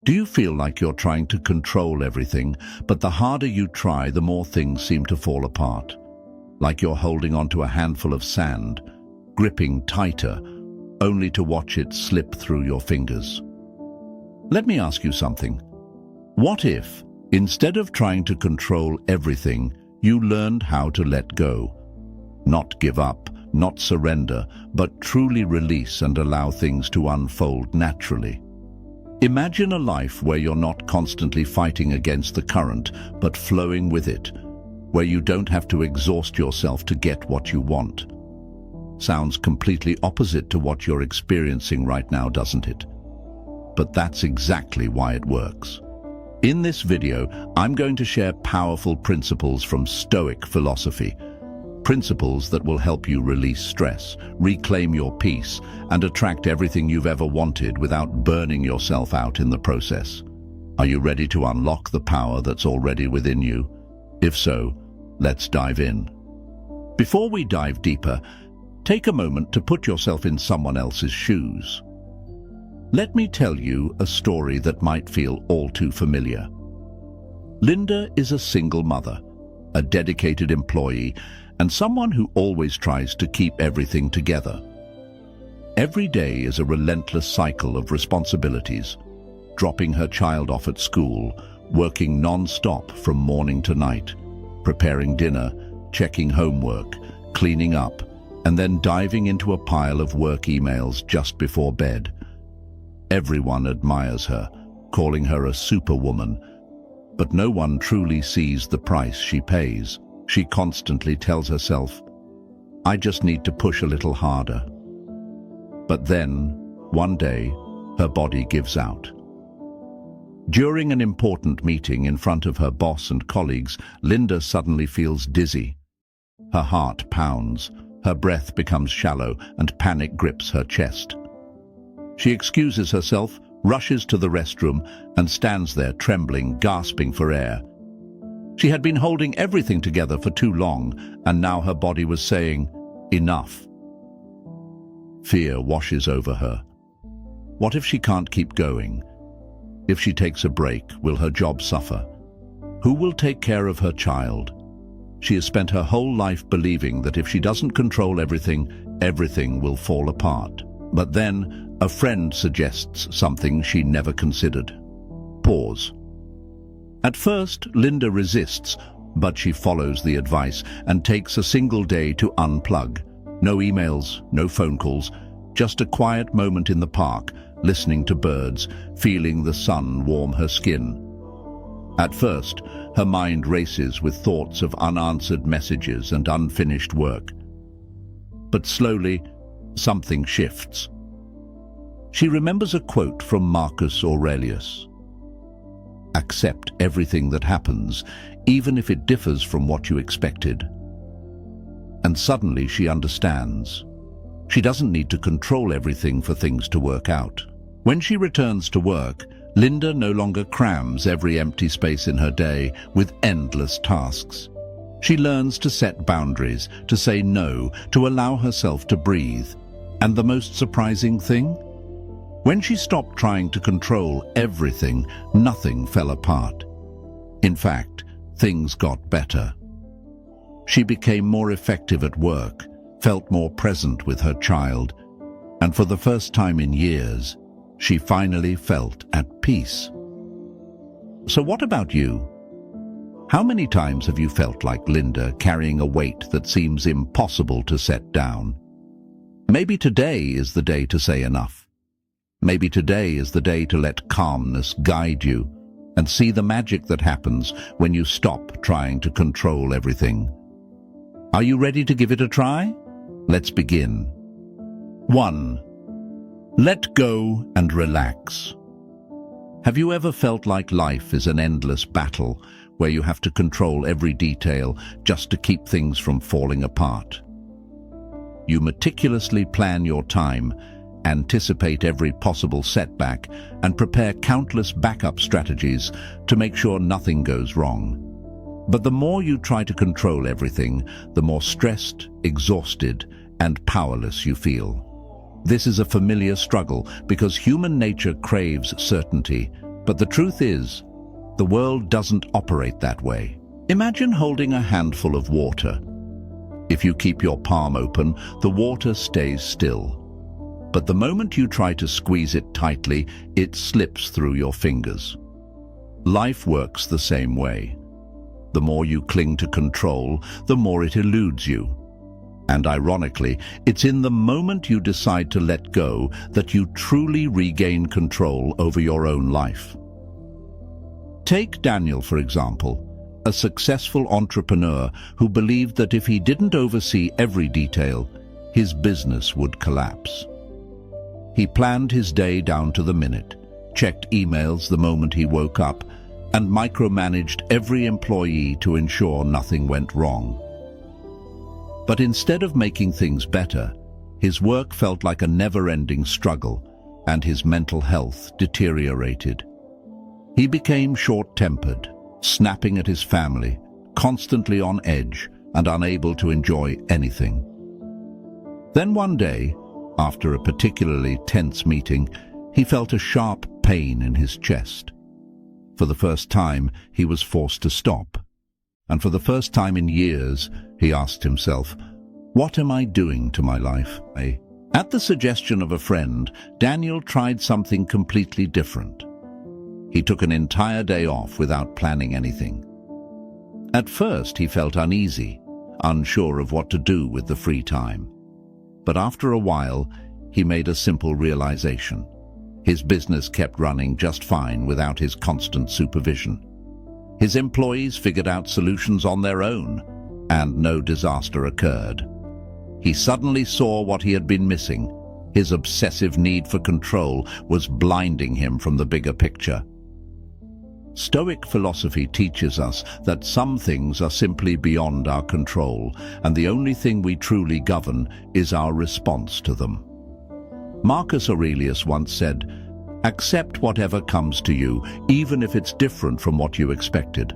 Do you feel like you're trying to control everything, but the harder you try, the more things seem to fall apart? Like you're holding onto a handful of sand, gripping tighter, only to watch it slip through your fingers. Let me ask you something. What if, instead of trying to control everything, you learned how to let go? Not give up, not surrender, but truly release and allow things to unfold naturally. Imagine a life where you're not constantly fighting against the current, but flowing with it, where you don't have to exhaust yourself to get what you want. Sounds completely opposite to what you're experiencing right now, doesn't it? But that's exactly why it works. In this video, I'm going to share powerful principles from Stoic philosophy, principles that will help you release stress, reclaim your peace, and attract everything you've ever wanted without burning yourself out in the process. Are you ready to unlock the power that's already within you? If so, let's dive in. Before we dive deeper, take a moment to put yourself in someone else's shoes. Let me tell you a story that might feel all too familiar. Linda is a single mother, a dedicated employee, and someone who always tries to keep everything together. Every day is a relentless cycle of responsibilities, dropping her child off at school, working non-stop from morning to night, preparing dinner, checking homework, cleaning up, and then diving into a pile of work emails just before bed. Everyone admires her, calling her a superwoman, but no one truly sees the price she pays. She constantly tells herself, "I just need to push a little harder." But then, one day, her body gives out. During an important meeting in front of her boss and colleagues, Linda suddenly feels dizzy. Her heart pounds, her breath becomes shallow, and panic grips her chest. She excuses herself, rushes to the restroom, and stands there trembling, gasping for air. She had been holding everything together for too long, and now her body was saying, "Enough." Fear washes over her. What if she can't keep going? If she takes a break, will her job suffer? Who will take care of her child? She has spent her whole life believing that if she doesn't control everything, everything will fall apart. But then, a friend suggests something she never considered. Pause. At first, Linda resists, but she follows the advice and takes a single day to unplug. No emails, no phone calls, just a quiet moment in the park, listening to birds, feeling the sun warm her skin. At first, her mind races with thoughts of unanswered messages and unfinished work. But slowly, something shifts. She remembers a quote from Marcus Aurelius. "Accept everything that happens, even if it differs from what you expected." And suddenly she understands. She doesn't need to control everything for things to work out. When she returns to work, Linda no longer crams every empty space in her day with endless tasks. She learns to set boundaries, to say no, to allow herself to breathe. And the most surprising thing? When she stopped trying to control everything, nothing fell apart. In fact, things got better. She became more effective at work, felt more present with her child, and for the first time in years, she finally felt at peace. So what about you? How many times have you felt like Linda, carrying a weight that seems impossible to set down? Maybe today is the day to say enough. Maybe today is the day to let calmness guide you and see the magic that happens when you stop trying to control everything. Are you ready to give it a try? Let's begin. 1. Let go and relax. Have you ever felt like life is an endless battle where you have to control every detail just to keep things from falling apart? You meticulously plan your time, anticipate every possible setback, and prepare countless backup strategies to make sure nothing goes wrong. But the more you try to control everything, the more stressed, exhausted, and powerless you feel. This is a familiar struggle because human nature craves certainty, But the truth is, the world doesn't operate that way. Imagine holding a handful of water. If you keep your palm open, the water stays still. But the moment you try to squeeze it tightly, it slips through your fingers. Life works the same way. The more you cling to control, the more it eludes you. And ironically, it's in the moment you decide to let go that you truly regain control over your own life. Take Daniel, for example, a successful entrepreneur who believed that if he didn't oversee every detail, his business would collapse. He planned his day down to the minute, checked emails the moment he woke up, and micromanaged every employee to ensure nothing went wrong. But instead of making things better, his work felt like a never-ending struggle, and his mental health deteriorated. He became short-tempered, snapping at his family, constantly on edge and unable to enjoy anything. Then one day, after a particularly tense meeting, he felt a sharp pain in his chest. For the first time, he was forced to stop. And for the first time in years, he asked himself, "What am I doing to my life?" At the suggestion of a friend, Daniel tried something completely different. He took an entire day off without planning anything. At first, he felt uneasy, unsure of what to do with the free time. But after a while, he made a simple realization. His business kept running just fine without his constant supervision. His employees figured out solutions on their own, and no disaster occurred. He suddenly saw what he had been missing. His obsessive need for control was blinding him from the bigger picture. Stoic philosophy teaches us that some things are simply beyond our control, and the only thing we truly govern is our response to them. Marcus Aurelius once said, "Accept whatever comes to you, even if it's different from what you expected."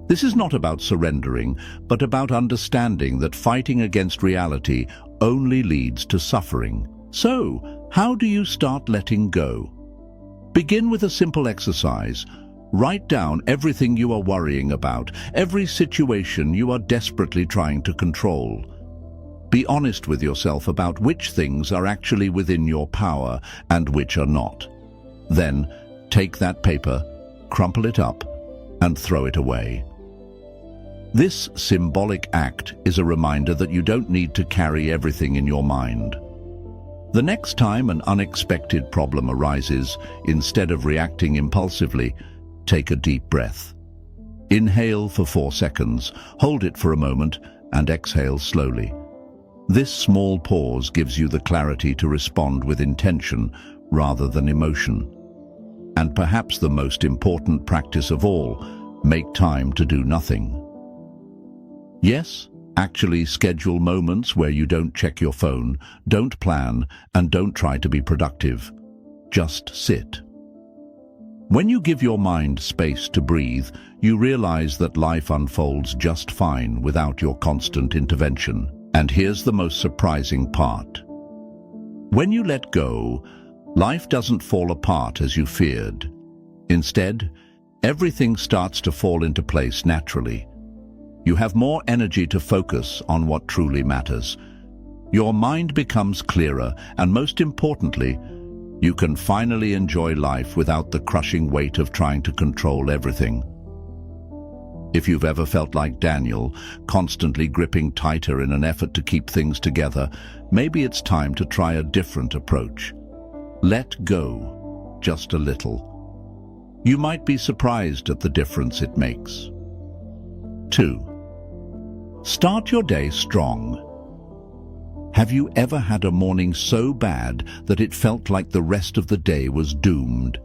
This is not about surrendering, but about understanding that fighting against reality only leads to suffering. So, how do you start letting go? Begin with a simple exercise. Write down everything you are worrying about, every situation you are desperately trying to control. Be honest with yourself about which things are actually within your power and which are not. Then, take that paper, crumple it up, and throw it away. This symbolic act is a reminder that you don't need to carry everything in your mind. The next time an unexpected problem arises, instead of reacting impulsively, take a deep breath. Inhale for 4 seconds, hold it for a moment, and exhale slowly. This small pause gives you the clarity to respond with intention rather than emotion. And perhaps the most important practice of all, make time to do nothing. Yes, actually schedule moments where you don't check your phone, don't plan, and don't try to be productive. Just sit. When you give your mind space to breathe, you realize that life unfolds just fine without your constant intervention. And here's the most surprising part. When you let go, life doesn't fall apart as you feared. Instead, everything starts to fall into place naturally. You have more energy to focus on what truly matters. Your mind becomes clearer, and most importantly, you can finally enjoy life without the crushing weight of trying to control everything. If you've ever felt like Daniel, constantly gripping tighter in an effort to keep things together, maybe it's time to try a different approach. Let go, just a little. You might be surprised at the difference it makes. 2. Start your day strong. Have you ever had a morning so bad that it felt like the rest of the day was doomed?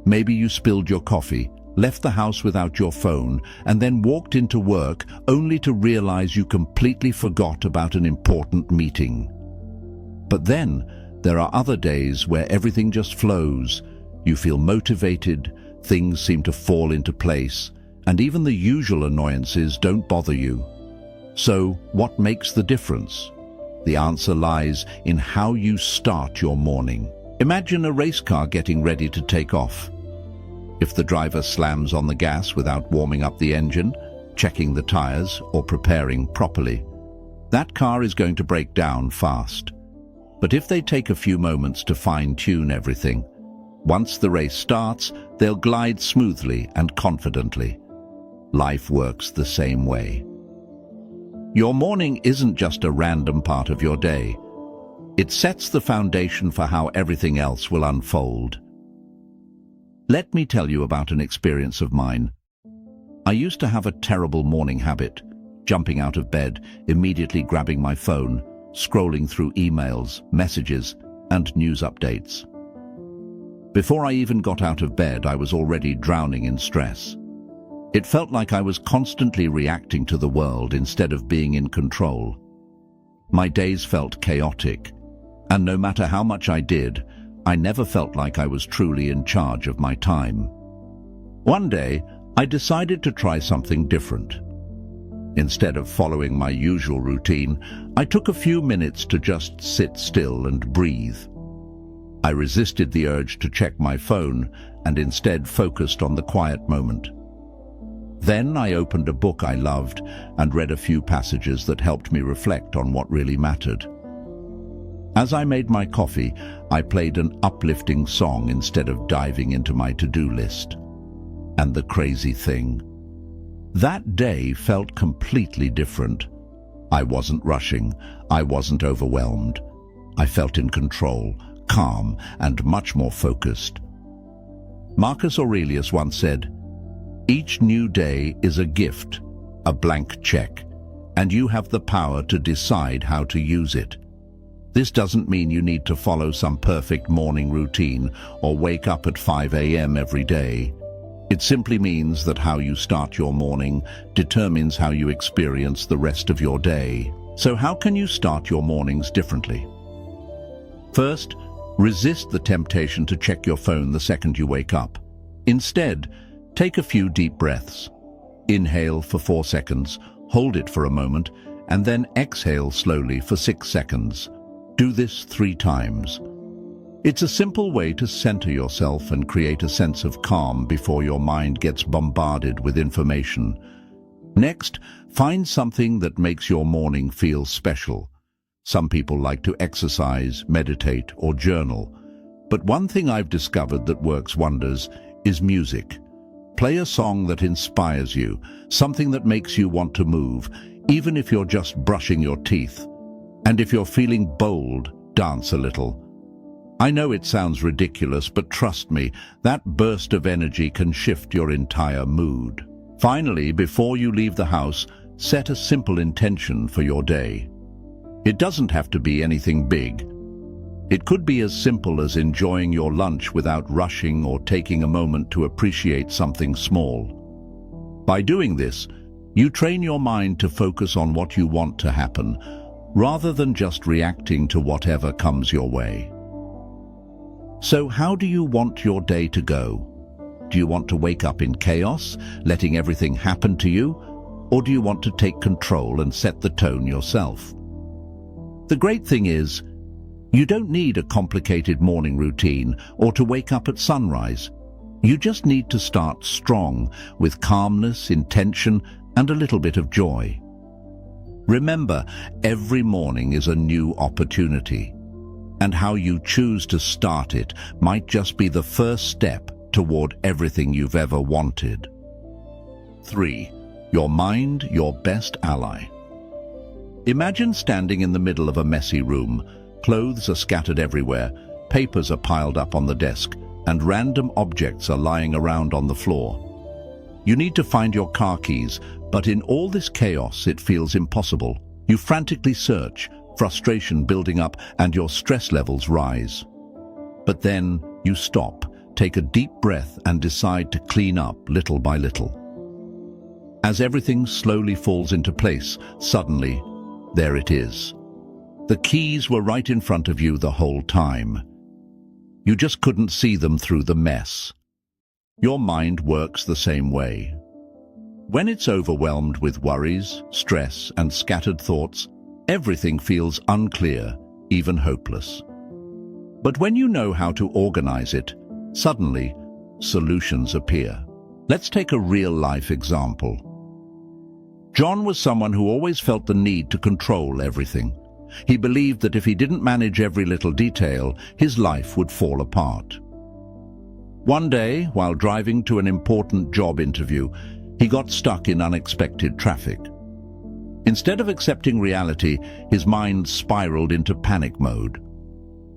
Maybe you spilled your coffee, left the house without your phone, and then walked into work only to realize you completely forgot about an important meeting. But then, there are other days where everything just flows. You feel motivated, things seem to fall into place, and even the usual annoyances don't bother you. So, what makes the difference? The answer lies in how you start your morning. Imagine a race car getting ready to take off. If the driver slams on the gas without warming up the engine, checking the tires, or preparing properly, that car is going to break down fast. But if they take a few moments to fine-tune everything, once the race starts, they'll glide smoothly and confidently. Life works the same way. Your morning isn't just a random part of your day. It sets the foundation for how everything else will unfold. Let me tell you about an experience of mine. I used to have a terrible morning habit, jumping out of bed, immediately grabbing my phone, scrolling through emails, messages, and news updates. Before I even got out of bed, I was already drowning in stress. It felt like I was constantly reacting to the world instead of being in control. My days felt chaotic, and no matter how much I did, I never felt like I was truly in charge of my time. One day, I decided to try something different. Instead of following my usual routine, I took a few minutes to just sit still and breathe. I resisted the urge to check my phone and instead focused on the quiet moment. Then I opened a book I loved and read a few passages that helped me reflect on what really mattered. As I made my coffee, I played an uplifting song instead of diving into my to-do list. And the crazy thing, that day felt completely different. I wasn't rushing, I wasn't overwhelmed. I felt in control, calm, and much more focused. Marcus Aurelius once said, "Each new day is a gift, a blank check, and you have the power to decide how to use it." This doesn't mean you need to follow some perfect morning routine or wake up at 5 a.m. every day. It simply means that how you start your morning determines how you experience the rest of your day. So how can you start your mornings differently? First, resist the temptation to check your phone the second you wake up. Instead, take a few deep breaths. Inhale for 4 seconds, hold it for a moment, and then exhale slowly for 6 seconds. Do this 3 times. It's a simple way to center yourself and create a sense of calm before your mind gets bombarded with information. Next, find something that makes your morning feel special. Some people like to exercise, meditate, or journal. But one thing I've discovered that works wonders is music. Play a song that inspires you, something that makes you want to move, even if you're just brushing your teeth. And if you're feeling bold, dance a little. I know it sounds ridiculous, but trust me, that burst of energy can shift your entire mood. Finally, before you leave the house, set a simple intention for your day. It doesn't have to be anything big. It could be as simple as enjoying your lunch without rushing or taking a moment to appreciate something small. By doing this, you train your mind to focus on what you want to happen, rather than just reacting to whatever comes your way. So how do you want your day to go? Do you want to wake up in chaos, letting everything happen to you? Or do you want to take control and set the tone yourself? The great thing is, you don't need a complicated morning routine or to wake up at sunrise. You just need to start strong, with calmness, intention, and a little bit of joy. Remember, every morning is a new opportunity, and how you choose to start it might just be the first step toward everything you've ever wanted. 3. Your mind, your best ally. Imagine standing in the middle of a messy room. Clothes are scattered everywhere, papers are piled up on the desk, and random objects are lying around on the floor. You need to find your car keys, but in all this chaos it feels impossible. You frantically search, frustration building up, and your stress levels rise. But then you stop, take a deep breath, and decide to clean up little by little. As everything slowly falls into place, suddenly, there it is. The keys were right in front of you the whole time. You just couldn't see them through the mess. Your mind works the same way. When it's overwhelmed with worries, stress, and scattered thoughts, everything feels unclear, even hopeless. But when you know how to organize it, suddenly, solutions appear. Let's take a real-life example. John was someone who always felt the need to control everything. He believed that if he didn't manage every little detail, his life would fall apart. One day, while driving to an important job interview, he got stuck in unexpected traffic. Instead of accepting reality, his mind spiraled into panic mode.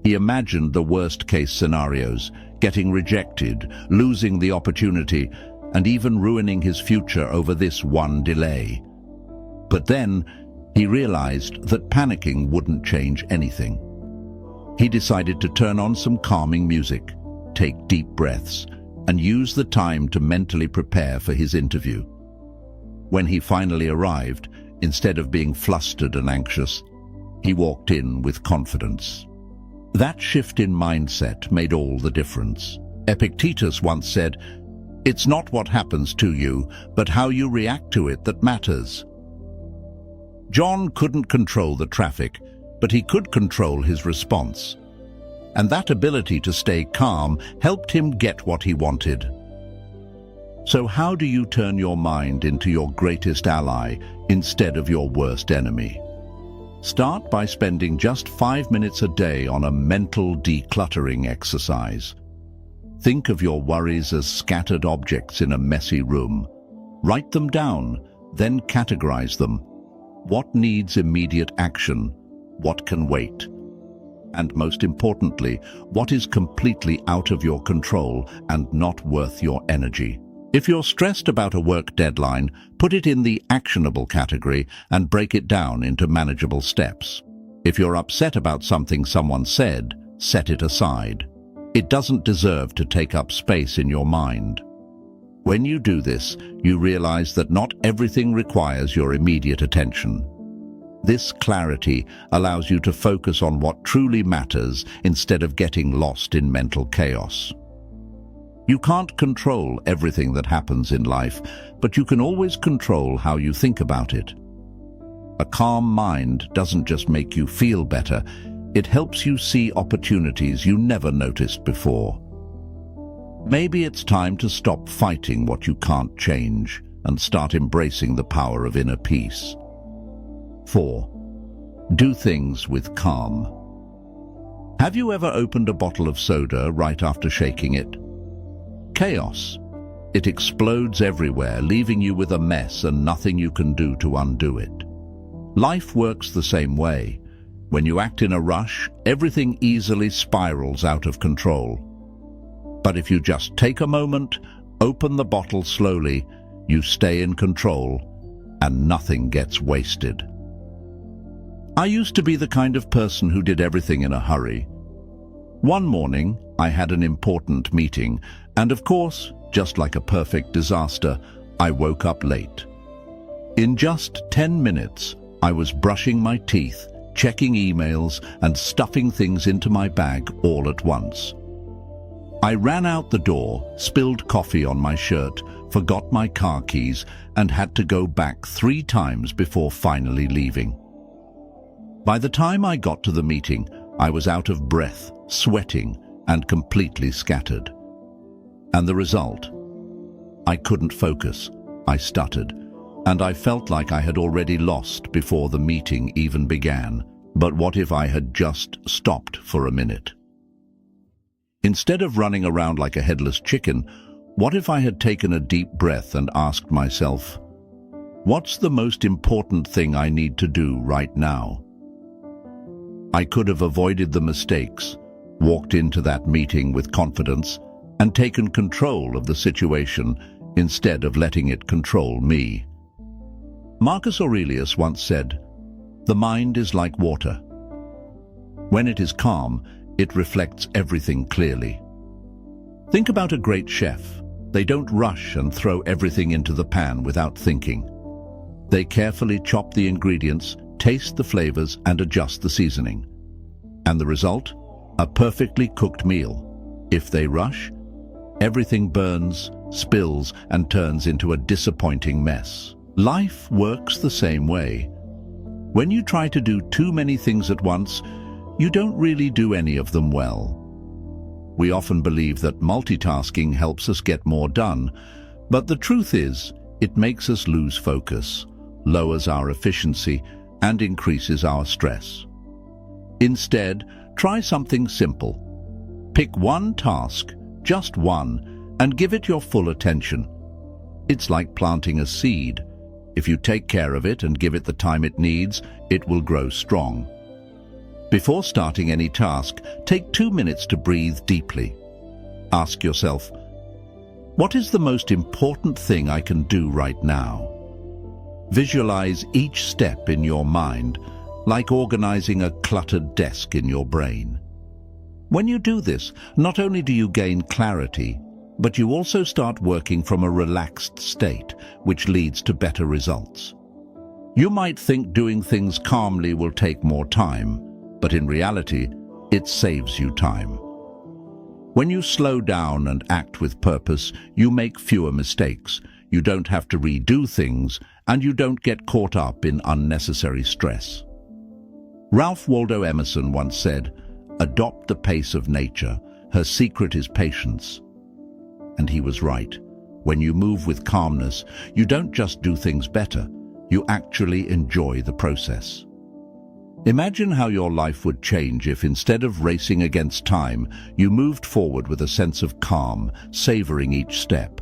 He imagined the worst-case scenarios, getting rejected, losing the opportunity, and even ruining his future over this one delay. But then, he realized that panicking wouldn't change anything. He decided to turn on some calming music, take deep breaths, and use the time to mentally prepare for his interview. When he finally arrived, instead of being flustered and anxious, he walked in with confidence. That shift in mindset made all the difference. Epictetus once said, "It's not what happens to you, but how you react to it that matters." John couldn't control the traffic, but he could control his response. And that ability to stay calm helped him get what he wanted. So how do you turn your mind into your greatest ally instead of your worst enemy? Start by spending just 5 minutes a day on a mental decluttering exercise. Think of your worries as scattered objects in a messy room. Write them down, then categorize them. What needs immediate action? What can wait? And most importantly, what is completely out of your control and not worth your energy? If you're stressed about a work deadline, put it in the actionable category and break it down into manageable steps. If you're upset about something someone said, set it aside. It doesn't deserve to take up space in your mind. When you do this, you realize that not everything requires your immediate attention. This clarity allows you to focus on what truly matters instead of getting lost in mental chaos. You can't control everything that happens in life, but you can always control how you think about it. A calm mind doesn't just make you feel better, it helps you see opportunities you never noticed before. Maybe it's time to stop fighting what you can't change and start embracing the power of inner peace. 4. Do things with calm. Have you ever opened a bottle of soda right after shaking it? Chaos. It explodes everywhere, leaving you with a mess and nothing you can do to undo it. Life works the same way. When you act in a rush, everything easily spirals out of control. But if you just take a moment, open the bottle slowly, you stay in control, and nothing gets wasted. I used to be the kind of person who did everything in a hurry. One morning, I had an important meeting, and of course, just like a perfect disaster, I woke up late. In just 10 minutes, I was brushing my teeth, checking emails, and stuffing things into my bag all at once. I ran out the door, spilled coffee on my shirt, forgot my car keys, and had to go back 3 times before finally leaving. By the time I got to the meeting, I was out of breath, sweating, and completely scattered. And the result? I couldn't focus, I stuttered, and I felt like I had already lost before the meeting even began. But what if I had just stopped for a minute? Instead of running around like a headless chicken, what if I had taken a deep breath and asked myself, what's the most important thing I need to do right now? I could have avoided the mistakes, walked into that meeting with confidence, and taken control of the situation instead of letting it control me. Marcus Aurelius once said, "The mind is like water. When it is calm, it reflects everything clearly." Think about a great chef. They don't rush and throw everything into the pan without thinking. They carefully chop the ingredients, taste the flavors, and adjust the seasoning. And the result? A perfectly cooked meal. If they rush, everything burns, spills, and turns into a disappointing mess. Life works the same way. When you try to do too many things at once, you don't really do any of them well. We often believe that multitasking helps us get more done, but the truth is, it makes us lose focus, lowers our efficiency, and increases our stress. Instead, try something simple. Pick one task, just one, and give it your full attention. It's like planting a seed. If you take care of it and give it the time it needs, it will grow strong. Before starting any task, take 2 minutes to breathe deeply. Ask yourself, what is the most important thing I can do right now? Visualize each step in your mind, like organizing a cluttered desk in your brain. When you do this, not only do you gain clarity, but you also start working from a relaxed state, which leads to better results. You might think doing things calmly will take more time, but in reality, it saves you time. When you slow down and act with purpose, you make fewer mistakes, you don't have to redo things, and you don't get caught up in unnecessary stress. Ralph Waldo Emerson once said, "Adopt the pace of nature, her secret is patience." And he was right. When you move with calmness, you don't just do things better, you actually enjoy the process. Imagine how your life would change if instead of racing against time, you moved forward with a sense of calm, savoring each step.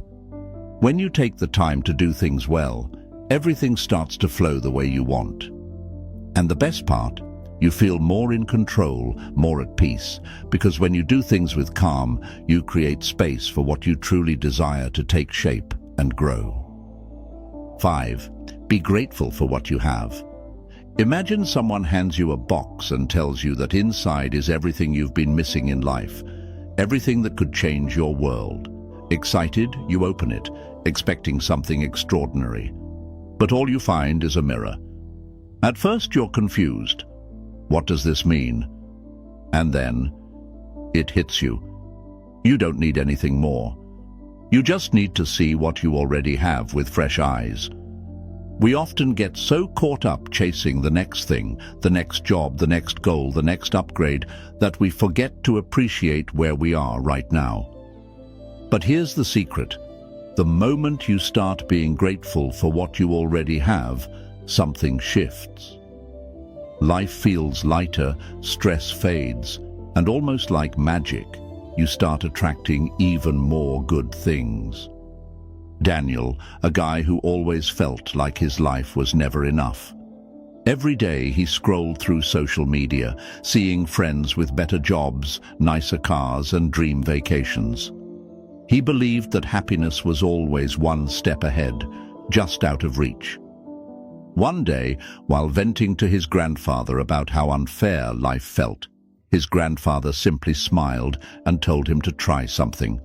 When you take the time to do things well, everything starts to flow the way you want. And the best part, you feel more in control, more at peace, because when you do things with calm, you create space for what you truly desire to take shape and grow. 5. Be grateful for what you have. Imagine someone hands you a box and tells you that inside is everything you've been missing in life, everything that could change your world. Excited, you open it, expecting something extraordinary. But all you find is a mirror. At first you're confused. What does this mean? And then it hits you. You don't need anything more. You just need to see what you already have with fresh eyes. We often get so caught up chasing the next thing, the next job, the next goal, the next upgrade, that we forget to appreciate where we are right now. But here's the secret. The moment you start being grateful for what you already have, something shifts. Life feels lighter, stress fades, and almost like magic, you start attracting even more good things. Daniel, a guy who always felt like his life was never enough. Every day he scrolled through social media, seeing friends with better jobs, nicer cars, and dream vacations. He believed that happiness was always one step ahead, just out of reach. One day, while venting to his grandfather about how unfair life felt, his grandfather simply smiled and told him to try something.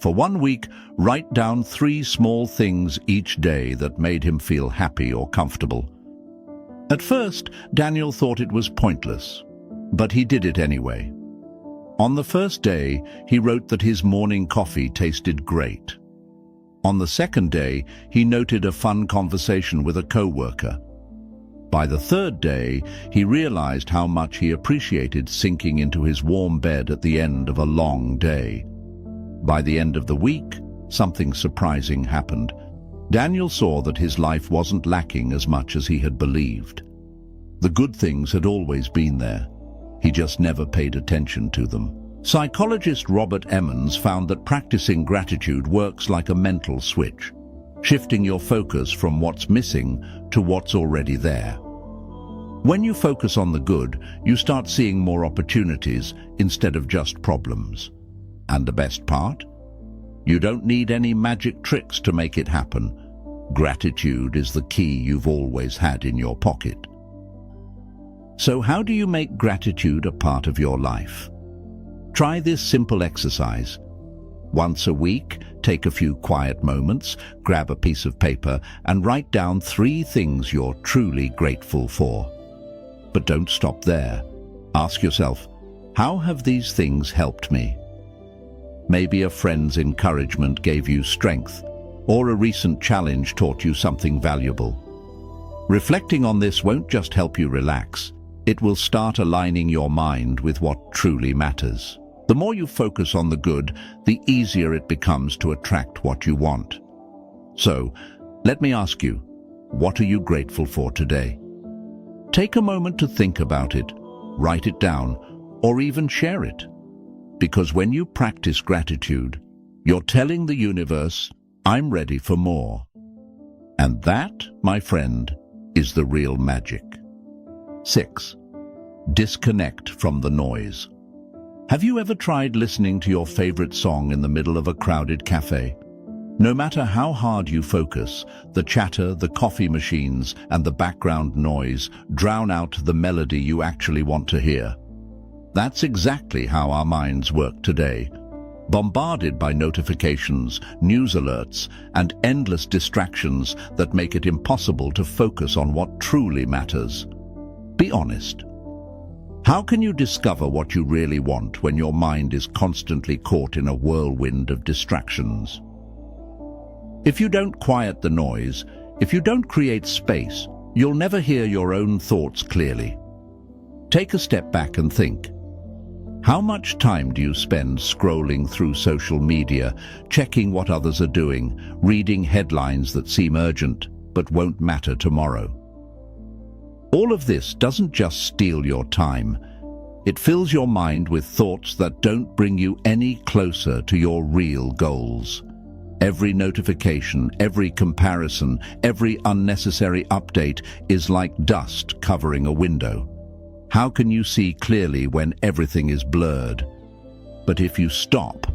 For 1 week, write down 3 small things each day that made him feel happy or comfortable. At first, Daniel thought it was pointless, but he did it anyway. On the first day, he wrote that his morning coffee tasted great. On the second day, he noted a fun conversation with a co-worker. By the third day, he realized how much he appreciated sinking into his warm bed at the end of a long day. By the end of the week, something surprising happened. Daniel saw that his life wasn't lacking as much as he had believed. The good things had always been there. He just never paid attention to them. Psychologist Robert Emmons found that practicing gratitude works like a mental switch, shifting your focus from what's missing to what's already there. When you focus on the good, you start seeing more opportunities instead of just problems. And the best part? You don't need any magic tricks to make it happen. Gratitude is the key you've always had in your pocket. So how do you make gratitude a part of your life? Try this simple exercise. Once a week, take a few quiet moments, grab a piece of paper, and write down 3 things you're truly grateful for. But don't stop there. Ask yourself, how have these things helped me? Maybe a friend's encouragement gave you strength, or a recent challenge taught you something valuable. Reflecting on this won't just help you relax, it will start aligning your mind with what truly matters. The more you focus on the good, the easier it becomes to attract what you want. So, let me ask you, what are you grateful for today? Take a moment to think about it, write it down, or even share it. Because when you practice gratitude, you're telling the universe, I'm ready for more. And that, my friend, is the real magic. 6. Disconnect from the noise. Have you ever tried listening to your favorite song in the middle of a crowded cafe? No matter how hard you focus, the chatter, the coffee machines, and the background noise drown out the melody you actually want to hear. That's exactly how our minds work today. Bombarded by notifications, news alerts, and endless distractions that make it impossible to focus on what truly matters. Be honest. How can you discover what you really want when your mind is constantly caught in a whirlwind of distractions? If you don't quiet the noise, if you don't create space, you'll never hear your own thoughts clearly. Take a step back and think. How much time do you spend scrolling through social media, checking what others are doing, reading headlines that seem urgent but won't matter tomorrow? All of this doesn't just steal your time. It fills your mind with thoughts that don't bring you any closer to your real goals. Every notification, every comparison, every unnecessary update is like dust covering a window. How can you see clearly when everything is blurred? But if you stop,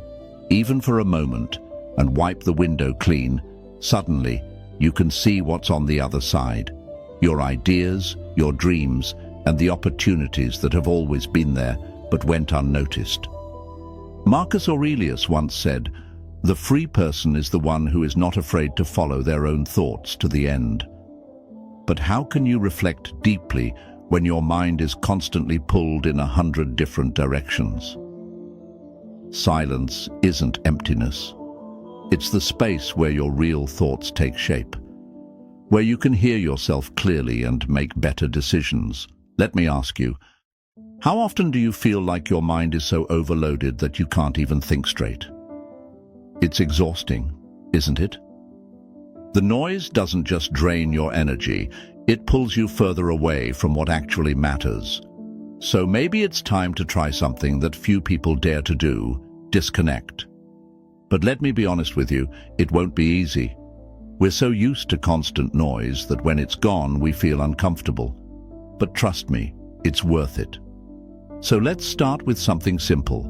even for a moment, and wipe the window clean, suddenly you can see what's on the other side. Your ideas, your dreams, and the opportunities that have always been there but went unnoticed. Marcus Aurelius once said, "The free person is the one who is not afraid to follow their own thoughts to the end." But how can you reflect deeply when your mind is constantly pulled in 100 different directions? Silence isn't emptiness. It's the space where your real thoughts take shape, where you can hear yourself clearly and make better decisions. Let me ask you, how often do you feel like your mind is so overloaded that you can't even think straight? It's exhausting, isn't it? The noise doesn't just drain your energy, it pulls you further away from what actually matters. So maybe it's time to try something that few people dare to do: disconnect. But let me be honest with you, it won't be easy. We're so used to constant noise that when it's gone, we feel uncomfortable. But trust me, it's worth it. So let's start with something simple.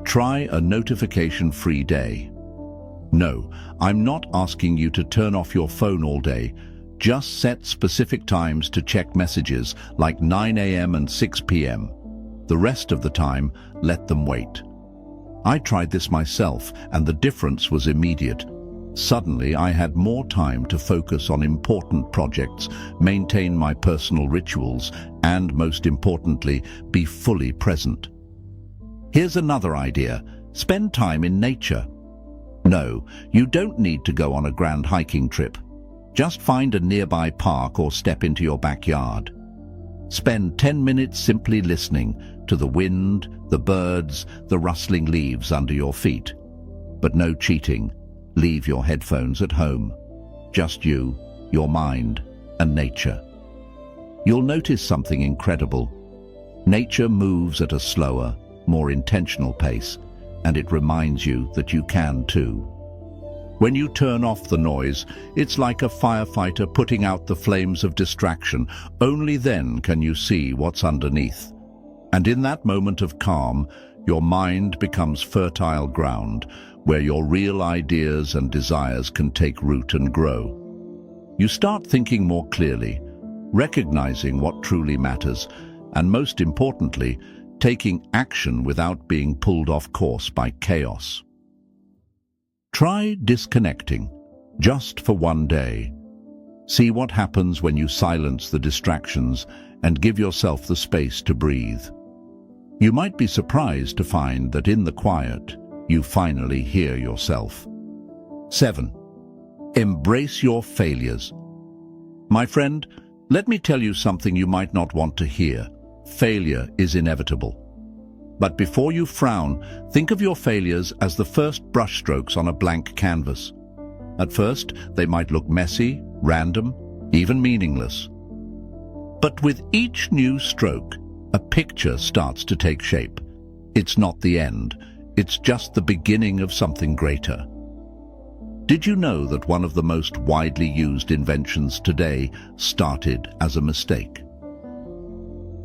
Try a notification-free day. No, I'm not asking you to turn off your phone all day. Just set specific times to check messages, like 9 a.m. and 6 p.m. The rest of the time, let them wait. I tried this myself, and the difference was immediate. Suddenly, I had more time to focus on important projects, maintain my personal rituals, and, most importantly, be fully present. Here's another idea. Spend time in nature. No, you don't need to go on a grand hiking trip. Just find a nearby park or step into your backyard. Spend 10 minutes simply listening to the wind, the birds, the rustling leaves under your feet. But no cheating. Leave your headphones at home. Just you, your mind, and nature. You'll notice something incredible. Nature moves at a slower, more intentional pace, and it reminds you that you can too. When you turn off the noise, it's like a firefighter putting out the flames of distraction. Only then can you see what's underneath. And in that moment of calm, your mind becomes fertile ground, where your real ideas and desires can take root and grow. You start thinking more clearly, recognizing what truly matters, and most importantly, taking action without being pulled off course by chaos. Try disconnecting, just for one day. See what happens when you silence the distractions and give yourself the space to breathe. You might be surprised to find that in the quiet, you finally hear yourself. 7. Embrace your failures. My friend, let me tell you something you might not want to hear. Failure is inevitable. But before you frown, think of your failures as the first brushstrokes on a blank canvas. At first, they might look messy, random, even meaningless. But with each new stroke, a picture starts to take shape. It's not the end, it's just the beginning of something greater. Did you know that one of the most widely used inventions today started as a mistake?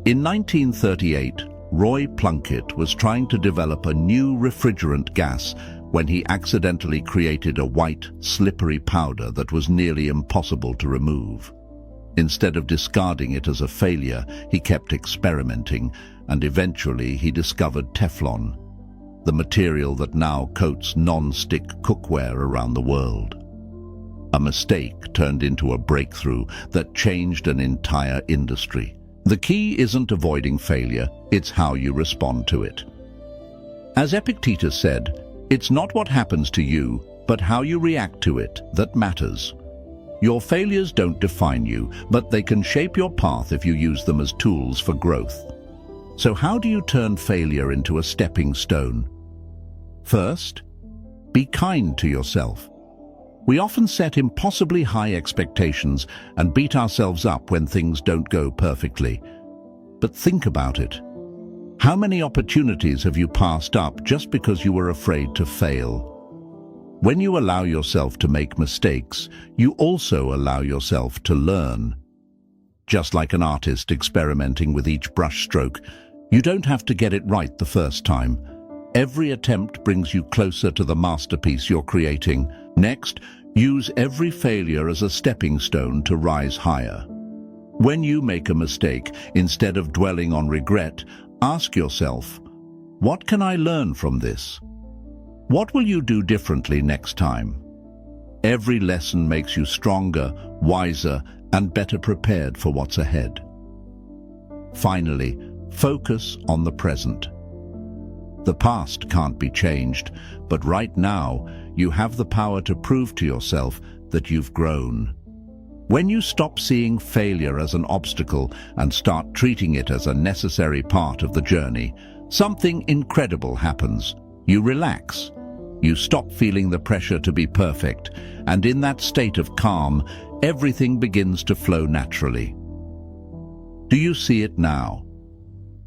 In 1938, Roy Plunkett was trying to develop a new refrigerant gas when he accidentally created a white, slippery powder that was nearly impossible to remove. Instead of discarding it as a failure, he kept experimenting, and eventually he discovered Teflon, the material that now coats non-stick cookware around the world. A mistake turned into a breakthrough that changed an entire industry. The key isn't avoiding failure, it's how you respond to it. As Epictetus said, it's not what happens to you, but how you react to it that matters. Your failures don't define you, but they can shape your path if you use them as tools for growth. So how do you turn failure into a stepping stone? First, be kind to yourself. We often set impossibly high expectations and beat ourselves up when things don't go perfectly. But think about it. How many opportunities have you passed up just because you were afraid to fail? When you allow yourself to make mistakes, you also allow yourself to learn. Just like an artist experimenting with each brushstroke, you don't have to get it right the first time. Every attempt brings you closer to the masterpiece you're creating. Next, use every failure as a stepping stone to rise higher. When you make a mistake, instead of dwelling on regret, ask yourself, what can I learn from this? What will you do differently next time? Every lesson makes you stronger, wiser, and better prepared for what's ahead. Finally, focus on the present. The past can't be changed, but right now, you have the power to prove to yourself that you've grown. When you stop seeing failure as an obstacle and start treating it as a necessary part of the journey, something incredible happens. You relax. You stop feeling the pressure to be perfect, and in that state of calm, everything begins to flow naturally. Do you see it now?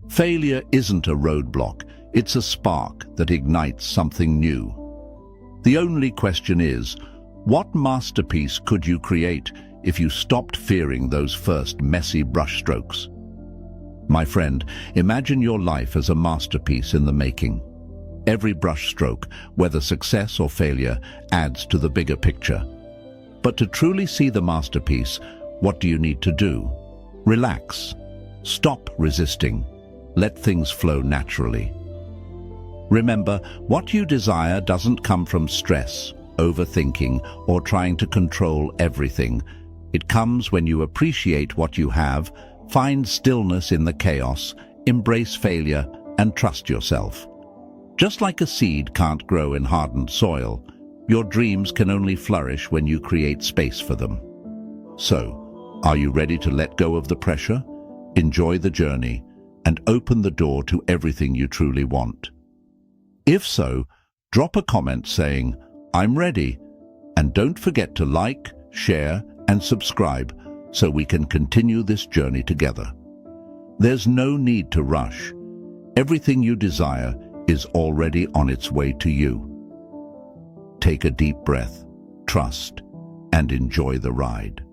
Failure isn't a roadblock, it's a spark that ignites something new. The only question is, what masterpiece could you create if you stopped fearing those first messy brushstrokes? My friend, imagine your life as a masterpiece in the making. Every brushstroke, whether success or failure, adds to the bigger picture. But to truly see the masterpiece, what do you need to do? Relax. Stop resisting. Let things flow naturally. Remember, what you desire doesn't come from stress, overthinking, or trying to control everything. It comes when you appreciate what you have, find stillness in the chaos, embrace failure, and trust yourself. Just like a seed can't grow in hardened soil, your dreams can only flourish when you create space for them. So, are you ready to let go of the pressure, enjoy the journey, and open the door to everything you truly want? If so, drop a comment saying, "I'm ready," and don't forget to like, share, and subscribe so we can continue this journey together. There's no need to rush. Everything you desire is already on its way to you. Take a deep breath, trust, and enjoy the ride.